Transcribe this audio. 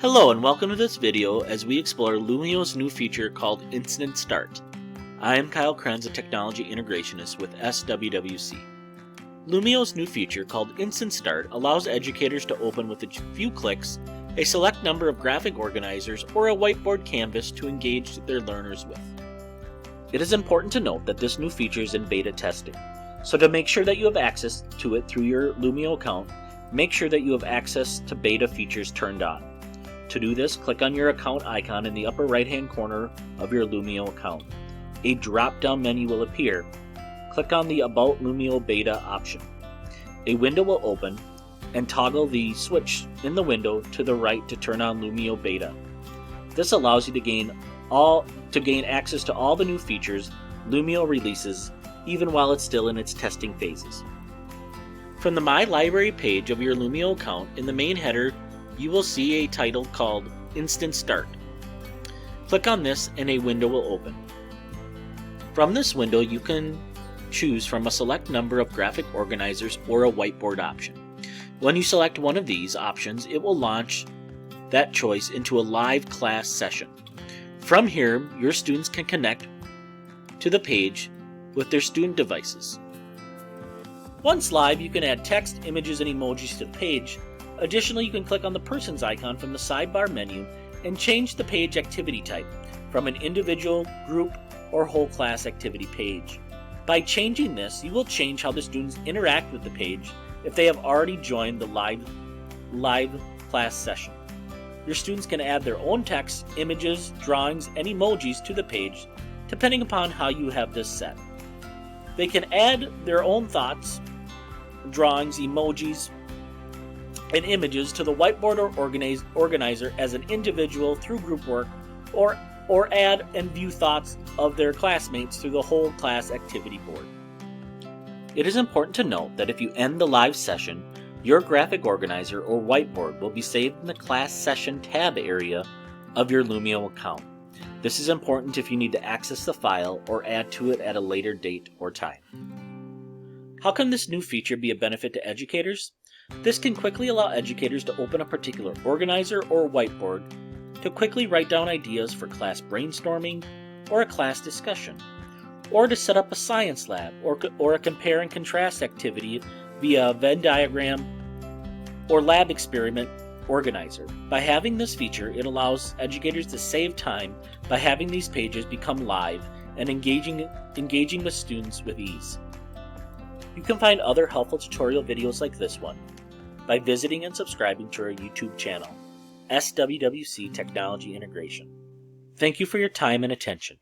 Hello and welcome to this video as we explore Lumio's new feature called Instant Start. I am Kyle Krenz, a technology integrationist with SWWC. Lumio's new feature called Instant Start allows educators to open with a few clicks a select number of graphic organizers or a whiteboard canvas to engage their learners with. It is important to note that this new feature is in beta testing, so to make sure that you have access to it through your Lumio account, make sure that you have access to beta features turned on. To do this, click on your account icon in the upper right-hand corner of your Lumio account. A drop-down menu will appear. Click on the About Lumio Beta option. A window will open, and toggle the switch in the window to the right to turn on Lumio Beta. This allows you to gain access to all the new features Lumio releases, even while it's still in its testing phases. From the My Library page of your Lumio account, in the main header, you will see a title called Instant Start. Click on this and a window will open. From this window, you can choose from a select number of graphic organizers or a whiteboard option. When you select one of these options, it will launch that choice into a live class session. From here, your students can connect to the page with their student devices. Once live, you can add text, images, and emojis to the page. Additionally, you can click on the person's icon from the sidebar menu and change the page activity type from an individual, group, or whole class activity page. By changing this, you will change how the students interact with the page if they have already joined the live class session. Your students can add their own text, images, drawings, and emojis to the page, depending upon how you have this set. They can add their own thoughts, drawings, emojis, and images to the whiteboard or organizer as an individual through group work, or add and view thoughts of their classmates through the whole class activity board. It is important to note that if you end the live session, your graphic organizer or whiteboard will be saved in the class session tab area of your Lumio account. This is important if you need to access the file or add to it at a later date or time. How can this new feature be a benefit to educators? This can quickly allow educators to open a particular organizer or whiteboard to quickly write down ideas for class brainstorming or a class discussion, or to set up a science lab or a compare and contrast activity via a Venn diagram or lab experiment organizer. By having this feature, it allows educators to save time by having these pages become live and engaging with students with ease. You can find other helpful tutorial videos like this one by visiting and subscribing to our YouTube channel, SWWC Technology Integration. Thank you for your time and attention.